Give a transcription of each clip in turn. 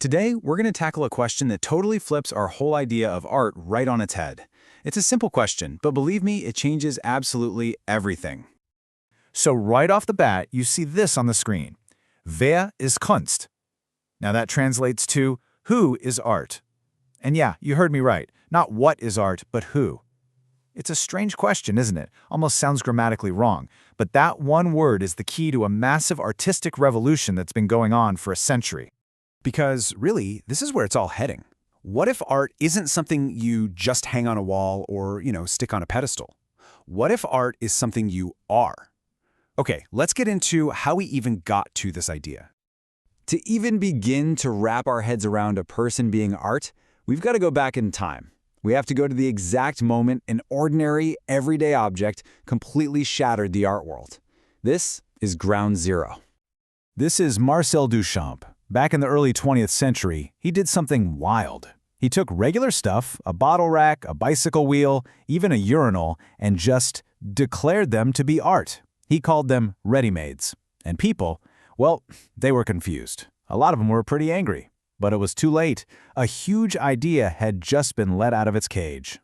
Today, we're going to tackle a question that totally flips our whole idea of art right on its head. It's a simple question, but believe me, it changes absolutely everything. So right off the bat, you see this on the screen. Wer ist Kunst? Now that translates to who is art? And yeah, you heard me right. Not what is art, but who. It's a strange question, isn't it? Almost sounds grammatically wrong. But that one word is the key to a massive artistic revolution that's been going on for a century. Because really, this is where it's all heading. What if art isn't something you just hang on a wall or, stick on a pedestal? What if art is something you are? Okay, let's get into how we even got to this idea. To even begin to wrap our heads around a person being art, we've got to go back in time. We have to go to the exact moment an ordinary, everyday object completely shattered the art world. This is ground zero. This is Marcel Duchamp. Back in the early 20th century, he did something wild. He took regular stuff, a bottle rack, a bicycle wheel, even a urinal, and just declared them to be art. He called them ready-mades. And people, well, they were confused. A lot of them were pretty angry. But it was too late. A huge idea had just been let out of its cage.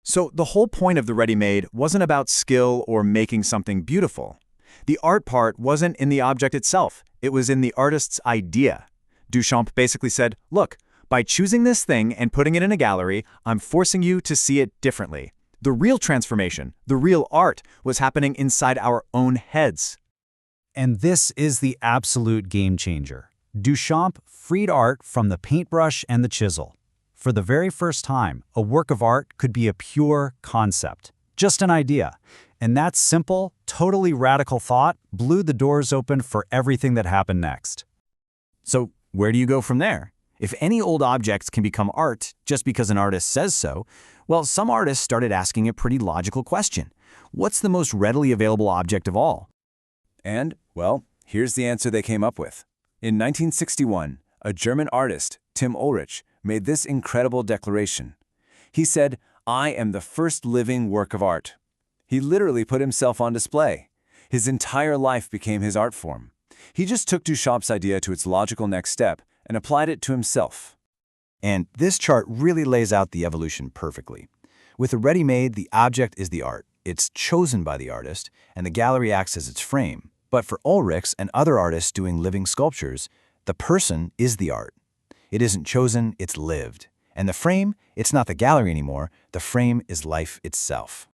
So the whole point of the ready-made wasn't about skill or making something beautiful. The art part wasn't in the object itself. It was in the artist's idea. Duchamp basically said, look, by choosing this thing and putting it in a gallery, I'm forcing you to see it differently. The real transformation, the real art, was happening inside our own heads. And this is the absolute game changer. Duchamp freed art from the paintbrush and the chisel. For the very first time, a work of art could be a pure concept, just an idea. And that simple, totally radical thought blew the doors open for everything that happened next. So where do you go from there? If any old objects can become art just because an artist says so, well, some artists started asking a pretty logical question. What's the most readily available object of all? And, well, here's the answer they came up with. In 1961, a German artist, Tim Ulrich, made this incredible declaration. He said, "I am the first living work of art." He literally put himself on display. His entire life became his art form. He just took Duchamp's idea to its logical next step and applied it to himself. And this chart really lays out the evolution perfectly. With the ready-made, the object is the art. It's chosen by the artist, and the gallery acts as its frame. But for Ulrichs and other artists doing living sculptures, the person is the art. It isn't chosen, it's lived. And the frame, it's not the gallery anymore. The frame is life itself.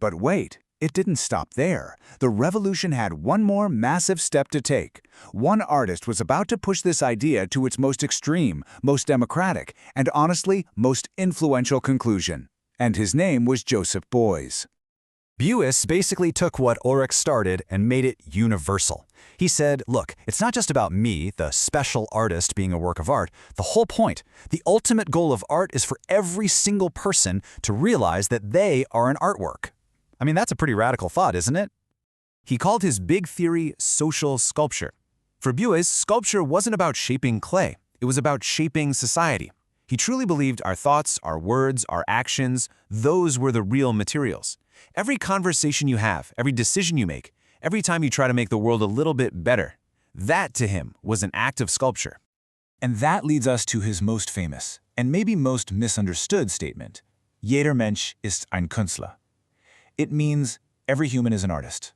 But wait, it didn't stop there. The revolution had one more massive step to take. One artist was about to push this idea to its most extreme, most democratic, and honestly, most influential conclusion. And his name was Joseph Beuys. Beuys basically took what Ulrich started and made it universal. He said, look, it's not just about me, the special artist, being a work of art. The whole point, the ultimate goal of art is for every single person to realize that they are an artwork. I mean, that's a pretty radical thought, isn't it? He called his big theory social sculpture. For Beuys, sculpture wasn't about shaping clay. It was about shaping society. He truly believed our thoughts, our words, our actions, those were the real materials. Every conversation you have, every decision you make, every time you try to make the world a little bit better, that to him was an act of sculpture. And that leads us to his most famous, and maybe most misunderstood statement, Jeder Mensch ist ein Künstler. It means every human is an artist.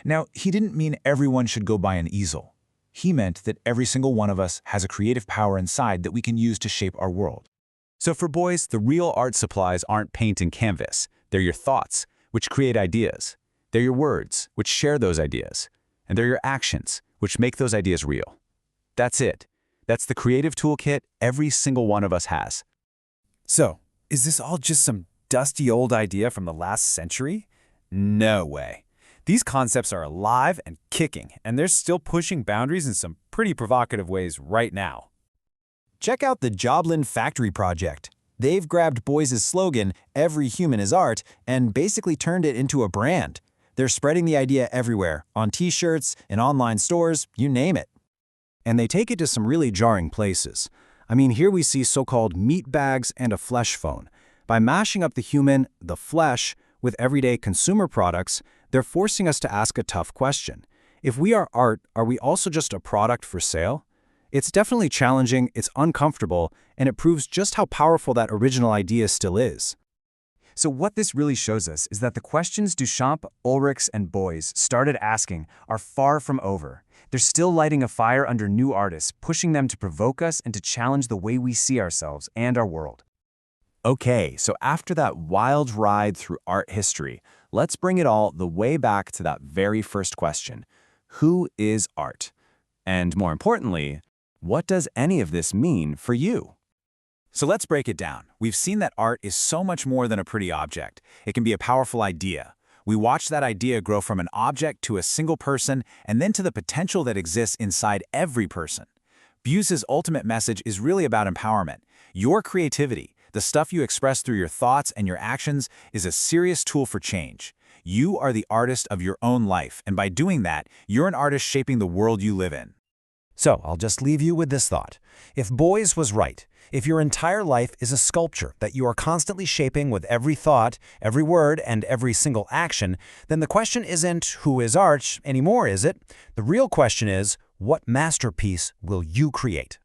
Now, he didn't mean everyone should go buy an easel. He meant that every single one of us has a creative power inside that we can use to shape our world. So for Beuys, the real art supplies aren't paint and canvas. They're your thoughts, which create ideas. They're your words, which share those ideas. And they're your actions, which make those ideas real. That's it. That's the creative toolkit every single one of us has. So, is this all just some dusty old idea from the last century? No way. These concepts are alive and kicking, and they're still pushing boundaries in some pretty provocative ways right now. Check out the Joblin Factory Project. They've grabbed Beuys' slogan, "Every human is art," and basically turned it into a brand. They're spreading the idea everywhere, on t-shirts, in online stores, you name it. And they take it to some really jarring places. I mean, here we see so-called meat bags and a flesh phone. By mashing up the human, the flesh, with everyday consumer products, they're forcing us to ask a tough question. If we are art, are we also just a product for sale? It's definitely challenging, it's uncomfortable, and it proves just how powerful that original idea still is. So what this really shows us is that the questions Duchamp, Ulrichs, and Beuys started asking are far from over. They're still lighting a fire under new artists, pushing them to provoke us and to challenge the way we see ourselves and our world. Okay, so after that wild ride through art history, let's bring it all the way back to that very first question. Who is art? And more importantly, what does any of this mean for you? So let's break it down. We've seen that art is so much more than a pretty object. It can be a powerful idea. We watch that idea grow from an object to a single person and then to the potential that exists inside every person. Beuys's ultimate message is really about empowerment. Your creativity, the stuff you express through your thoughts and your actions, is a serious tool for change. You are the artist of your own life, and by doing that, you're an artist shaping the world you live in. So I'll just leave you with this thought. If Beuys was right, if your entire life is a sculpture that you are constantly shaping with every thought, every word, and every single action, then the question isn't who is art anymore, is it? The real question is, what masterpiece will you create?